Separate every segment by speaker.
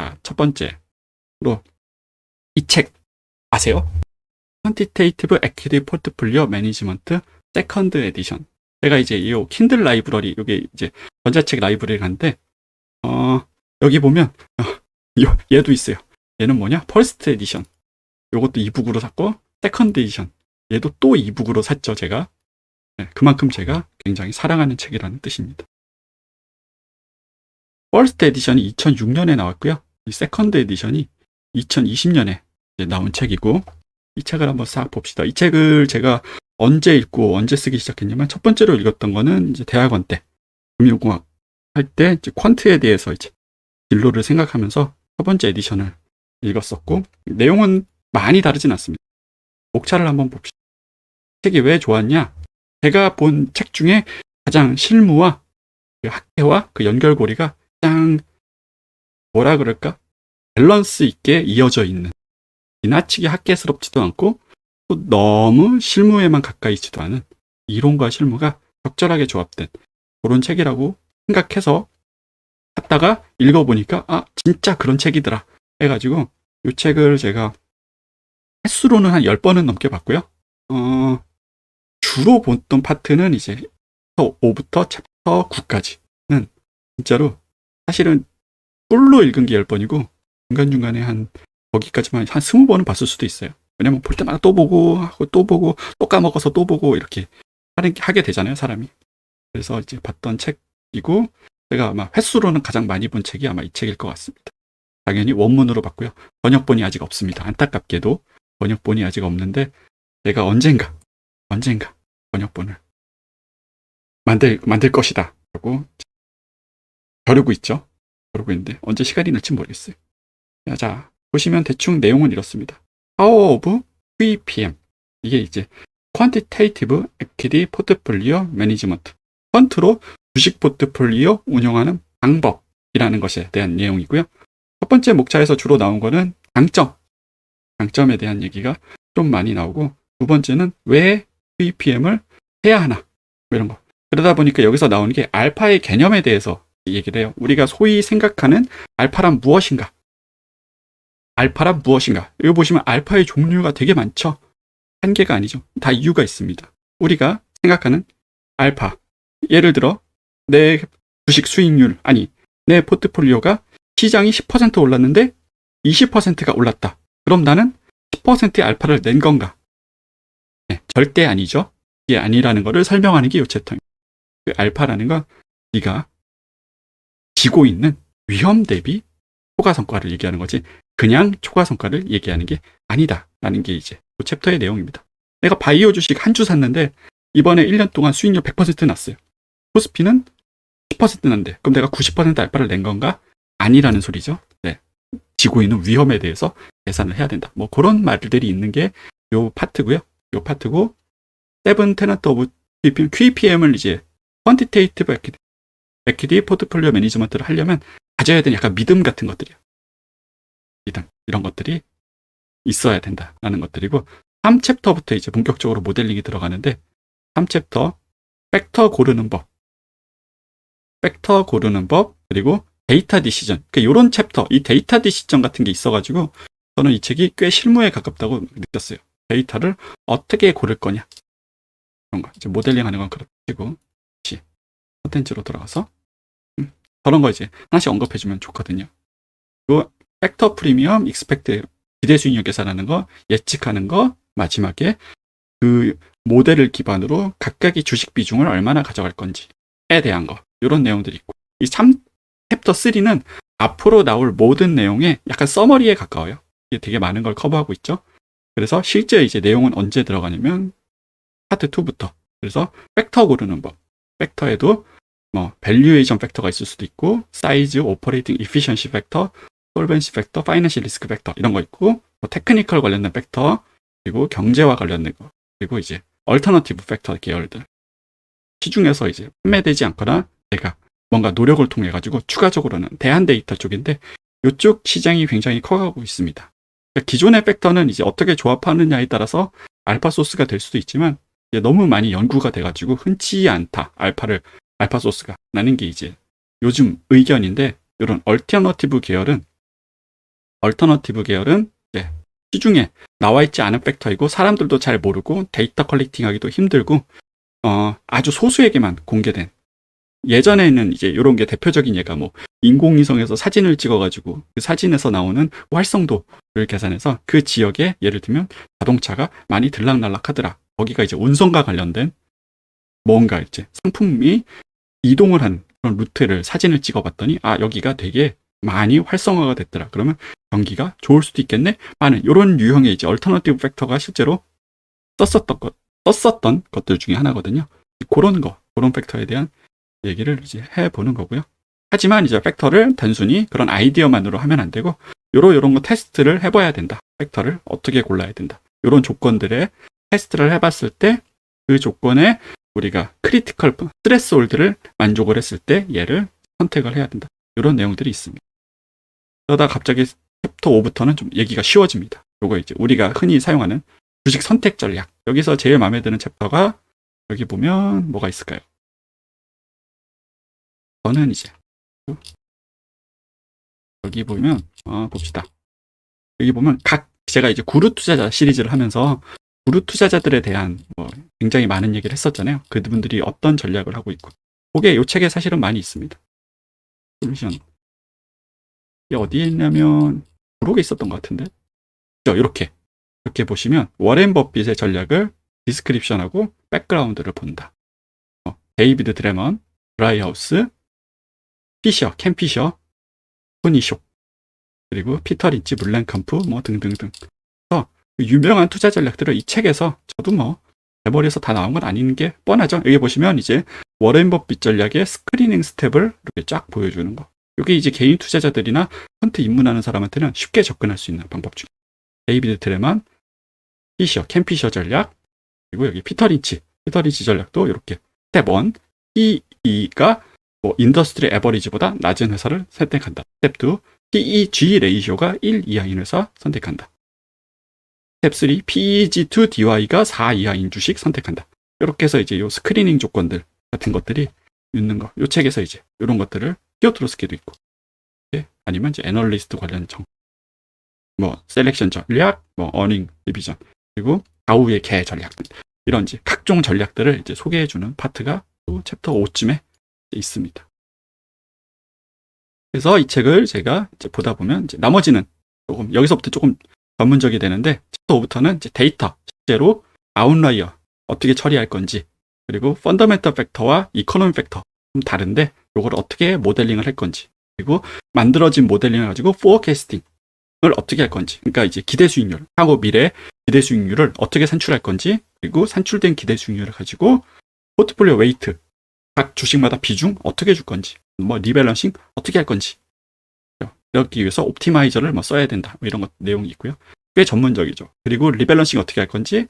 Speaker 1: 자, 첫 번째로 이 책 아세요? 퀀티테이티브 에퀴티 포트폴리오 매니지먼트 세컨드 에디션. 제가 이제 이 킨들 라이브러리, 이게 이제 전자책 라이브러리를 갔는데, 여기 보면, 얘도 있어요. 얘는 뭐냐? 퍼스트 에디션. 요것도 이북으로 샀고, 세컨드 에디션. 얘도 또 이북으로 샀죠, 제가. 네, 그만큼 제가 굉장히 사랑하는 책이라는 뜻입니다. 퍼스트 에디션이 2006년에 나왔고요. 이 세컨드 에디션이 2020년에 나온 책이고, 이 책을 한번 싹 봅시다. 이 책을 제가 언제 읽고 언제 쓰기 시작했냐면, 첫 번째로 읽었던 거는 이제 대학원 때, 금융공학 할 때 이제 퀀트에 대해서 이제 진로를 생각하면서 첫 번째 에디션을 읽었었고, 내용은 많이 다르진 않습니다. 목차를 한번 봅시다. 책이 왜 좋았냐? 제가 본 책 중에 가장 실무와 그 학계와 그 연결고리가 가장 뭐라 그럴까? 밸런스 있게 이어져 있는, 지나치게 학계스럽지도 않고 또 너무 실무에만 가까이 있지도 않은 이론과 실무가 적절하게 조합된 그런 책이라고 생각해서 샀다가 읽어보니까 진짜 그런 책이더라 해가지고 이 책을 제가 횟수로는 한 10번은 넘게 봤고요. 주로 봤던 파트는 이제 챕터 5부터 챕터 9까지는 진짜로 사실은 뿔로 읽은 게 10번이고 중간중간에 한 거기까지만 한 20번은 봤을 수도 있어요. 왜냐면 볼 때마다 또 보고 하고 또 보고 또 까먹어서 또 보고 이렇게 하게 되잖아요, 사람이. 그래서 이제 봤던 책이고, 제가 아마 횟수로는 가장 많이 본 책이 아마 이 책일 것 같습니다. 당연히 원문으로 봤고요. 번역본이 아직 없습니다. 안타깝게도 번역본이 아직 없는데 제가 언젠가 번역본을 만들 것이다 라고 벼르고 있죠. 벼르고 있는데 언제 시간이 날지 모르겠어요. 자, 보시면 대충 내용은 이렇습니다. Power of QEPM. 이게 이제 Quantitative Equity Portfolio Management. 퀀트로 주식 포트폴리오 운영하는 방법이라는 것에 대한 내용이고요. 첫 번째 목차에서 주로 나온 거는 장점에 대한 얘기가 좀 많이 나오고, 두 번째는 왜 QEPM을 해야 하나, 이런 거. 그러다 보니까 여기서 나오는 게 알파의 개념에 대해서 얘기를 해요. 우리가 소위 생각하는 알파란 무엇인가? 이거 보시면 알파의 종류가 되게 많죠? 한 개가 아니죠. 다 이유가 있습니다. 우리가 생각하는 알파. 예를 들어, 내 주식 수익률, 내 포트폴리오가 시장이 10% 올랐는데 20%가 올랐다. 그럼 나는 10%의 알파를 낸 건가? 네, 절대 아니죠. 이게 아니라는 것을 설명하는 게 이 챕터입니다. 그 알파라는 건 네가 지고 있는 위험 대비 초과성과를 얘기하는 거지, 그냥 초과성과를 얘기하는 게 아니다라는 게 이제 이 챕터의 내용입니다. 내가 바이오 주식 한 주 샀는데 이번에 1년 동안 수익률 100% 났어요. 코스피는 10% 난데 그럼 내가 90% 알파를 낸 건가? 아니라는 소리죠. 네. 지고 있는 위험에 대해서 계산을 해야 된다. 뭐 그런 말들이 있는 게 요 파트고요. 요 파트고, 세븐 테넌트 오브 QEPM을 이제 퀀티테이티브 에퀴티 포트폴리오 매니지먼트를 하려면 가져야 되는 약간 믿음 같은 것들이요. 믿음, 이런 것들이 있어야 된다라는 것들이고, 3챕터부터 이제 본격적으로 모델링이 들어가는데, 3챕터 팩터 고르는 법, 그리고 데이터 디시전. 이런 챕터, 이 데이터 디시전 같은 게 있어가지고 저는 이 책이 꽤 실무에 가깝다고 느꼈어요. 데이터를 어떻게 고를 거냐, 그런 거. 이제 모델링하는 건 그렇고, 컨텐츠로 돌아가서 저런 거 이제 하나씩 언급해주면 좋거든요. 그리고 팩터 프리미엄, 익스펙트, 기대 수익률 계산하는 거, 예측하는 거, 마지막에 그 모델을 기반으로 각각의 주식 비중을 얼마나 가져갈 건지에 대한 거, 이런 내용들이 있고, 이 챕터 3는 앞으로 나올 모든 내용에 약간 서머리에 가까워요. 이게 되게 많은 걸 커버하고 있죠. 그래서 실제 이제 내용은 언제 들어가냐면 파트 2부터. 그래서 팩터 고르는 법. 팩터에도 뭐 밸류에이션 팩터가 있을 수도 있고, 사이즈, 오퍼레이팅 이피션시 팩터, 솔벤시 팩터, 파이낸셜 리스크 팩터, 이런 거 있고, 뭐 테크니컬 관련된 팩터, 그리고 경제와 관련된 거, 그리고 이제 얼터너티브 팩터 계열들. 시중에서 이제 판매되지 않거나 내가 뭔가 노력을 통해 가지고 추가적으로는 대한 데이터 쪽인데, 이쪽 시장이 굉장히 커가고 있습니다. 그러니까 기존의 팩터는 이제 어떻게 조합하느냐에 따라서 알파 소스가 될 수도 있지만, 이제 너무 많이 연구가 돼가지고 흔치 않다, 알파 소스가 라는 게 이제 요즘 의견인데, 이런 얼터너티브 계열은 얼터너티브 계열은 이제 시중에 나와 있지 않은 팩터이고 사람들도 잘 모르고 데이터 컬렉팅하기도 힘들고 아주 소수에게만 공개된, 예전에는 이제 이런 게 대표적인 예가 뭐 인공위성에서 사진을 찍어가지고 그 사진에서 나오는 활성도를 계산해서 그 지역에 예를 들면 자동차가 많이 들락날락하더라. 거기가 이제 운송과 관련된 뭔가 이제 상품이 이동을 한 그런 루트를 사진을 찍어봤더니 여기가 되게 많이 활성화가 됐더라. 그러면 경기가 좋을 수도 있겠네. 많은 이런 유형의 이제 얼터너티브 팩터가 실제로 썼었던 것들 중에 하나거든요. 그런 팩터에 대한 얘기를 이제 해보는 거고요. 하지만 이제 팩터를 단순히 그런 아이디어만으로 하면 안 되고 요런 거 테스트를 해봐야 된다. 팩터를 어떻게 골라야 된다. 요런 조건들의 테스트를 해봤을 때 그 조건에 우리가 크리티컬 스트레스홀드를 만족을 했을 때 얘를 선택을 해야 된다. 이런 내용들이 있습니다. 그러다 갑자기 챕터 5부터는 좀 얘기가 쉬워집니다. 요거 이제 우리가 흔히 사용하는 주식 선택 전략. 여기서 제일 마음에 드는 챕터가 여기 보면 뭐가 있을까요? 저는 이제 여기 보면 봅시다. 여기 보면 제가 이제 구루 투자자 시리즈를 하면서 구루 투자자들에 대한 굉장히 많은 얘기를 했었잖아요. 그분들이 어떤 전략을 하고 있고, 그게 이 책에 사실은 많이 있습니다. 솔루션. 이게 어디에 있냐면 블로그에 있었던 것 같은데, 이렇게 보시면 워렌 버핏의 전략을 디스크립션하고 백그라운드를 본다. 데이비드 드레먼, 드라이하우스, 캔 피셔, 토니 쇼, 그리고 피터 린치, 물랭캄프 등등등. 유명한 투자 전략들을 이 책에서 저도 대머리에서 다 나온 건 아닌 게 뻔하죠. 여기 보시면 이제 워렌 버핏 전략의 스크리닝 스텝을 이렇게 쫙 보여주는 거. 이게 이제 개인 투자자들이나 펀트 입문하는 사람한테는 쉽게 접근할 수 있는 방법 중에 데이비드 트레만, 캔 피셔 전략, 그리고 여기 피터 린치 전략도 이렇게 스텝 1, PE가 인더스트리 에버리지보다 낮은 회사를 선택한다. 스텝 2, PEG 레이쇼가 1 이하인 회사 선택한다. 스텝 3, PEG to DY가 4 이하인 주식 선택한다. 이렇게 해서 이제 요 스크리닝 조건들 같은 것들이 있는 거. 요 책에서 이제 이런 것들을 히어트로스키도 있고, 아니면 이제 애널리스트 관련 셀렉션 전략, 어닝 리비전, 그리고 좌우의 개 전략 등 이런 이제 각종 전략들을 이제 소개해주는 파트가 또 챕터 5쯤에 있습니다. 그래서 이 책을 제가 이제 보다 보면 이제 나머지는 여기서부터 조금 전문적이 되는데, 챕터 5부터는 이제 데이터, 실제로 아웃라이어 어떻게 처리할 건지, 그리고 펀더멘털 팩터와 이코노미 팩터 좀 다른데 이걸 어떻게 모델링을 할 건지, 그리고 만들어진 모델링을 가지고 포어캐스팅을 어떻게 할 건지, 그러니까 이제 기대 수익률, 향후 미래 기대 수익률을 어떻게 산출할 건지, 그리고 산출된 기대 수익률을 가지고 포트폴리오 웨이트, 각 주식마다 비중 어떻게 줄 건지, 리밸런싱 어떻게 할 건지, 그러기 위해서 옵티마이저를 써야 된다. 이런 것 내용이 있고요. 꽤 전문적이죠. 그리고 리밸런싱 어떻게 할 건지,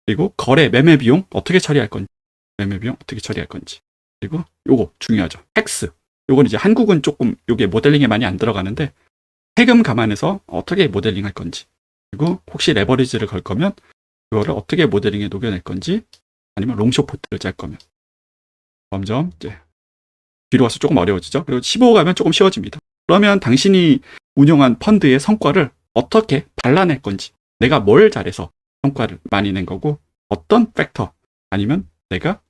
Speaker 1: 그리고 매매 비용 어떻게 처리할 건지, 그리고 요거 중요하죠. 텍스. 요건 이제 한국은 조금 요게 모델링에 많이 안 들어가는데, 세금 감안해서 어떻게 모델링 할 건지, 그리고 혹시 레버리지를 걸 거면 그거를 어떻게 모델링에 녹여낼 건지, 아니면 롱숏 포트를 짤 거면. 점점 이제 뒤로 와서 조금 어려워지죠. 그리고 15 가면 조금 쉬워집니다. 그러면 당신이 운용한 펀드의 성과를 어떻게 발라낼 건지, 내가 뭘 잘해서 성과를 많이 낸 거고, 어떤 팩터, 아니면 그러니까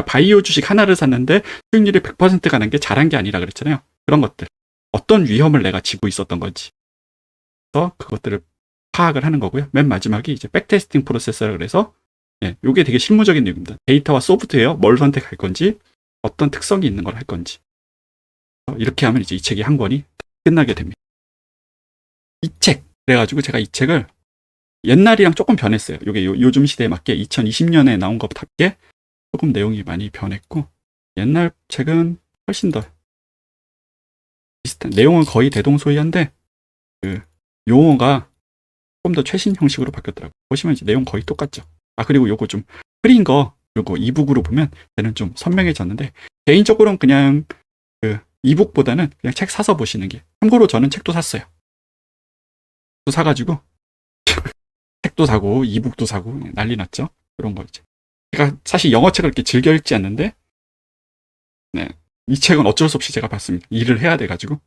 Speaker 1: 바이오 주식 하나를 샀는데 수익률이 100%가 난 게 잘한 게 아니라 그랬잖아요. 그런 것들. 어떤 위험을 내가 지고 있었던 건지. 그래서 그것들을 파악을 하는 거고요. 맨 마지막이 이제 백테스팅 프로세스라 그래서, 이게 되게 실무적인 내용입니다. 데이터와 소프트웨어 뭘 선택할 건지, 어떤 특성이 있는 걸 할 건지. 이렇게 하면 이제 이 책이 한 권이 끝나게 됩니다. 그래가지고 제가 이 책을 옛날이랑 조금 변했어요. 이게 요즘 시대에 맞게 2020년에 나온 것답게 조금 내용이 많이 변했고, 옛날 책은 훨씬 더 비슷한, 내용은 거의 대동소이한데 그 용어가 조금 더 최신 형식으로 바뀌었더라고요. 보시면 이제 내용 거의 똑같죠. 그리고 요거 좀 흐린 거, 요거 이북으로 보면 얘는 좀 선명해졌는데, 개인적으로는 그냥 그 이북보다는 그냥 책 사서 보시는 게, 참고로 저는 책도 샀어요. 또 사가지고 책도 사고 이북도 사고 난리 났죠. 그런 거 이제 제가 사실 영어 책을 이렇게 즐겨 읽지 않는데, 이 책은 어쩔 수 없이 제가 봤습니다. 일을 해야 돼가지고.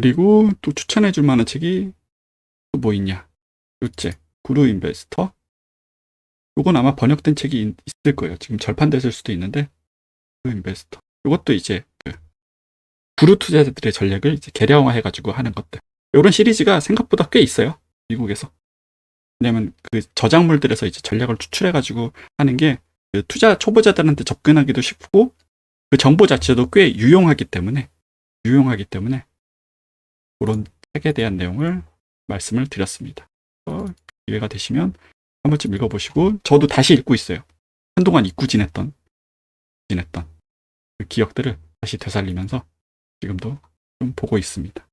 Speaker 1: 그리고 또 추천해 줄 만한 책이 또 뭐 있냐? 요째 구루 인베스터. 요건 아마 번역된 책이 있을 거예요. 지금 절판됐을 수도 있는데 구루 인베스터. 요것도 이제 그 구루 투자자들의 전략을 이제 계량화해 가지고 하는 것들. 요런 시리즈가 생각보다 꽤 있어요. 미국에서. 왜냐면 그 저작물들에서 이제 전략을 추출해 가지고 하는 게 그 투자 초보자들한테 접근하기도 쉽고 그 정보 자체도 꽤 유용하기 때문에 그런 책에 대한 내용을 말씀을 드렸습니다. 기회가 되시면 한 번쯤 읽어보시고 저도 다시 읽고 있어요. 한동안 잊고 지냈던 그 기억들을 다시 되살리면서 지금도 좀 보고 있습니다.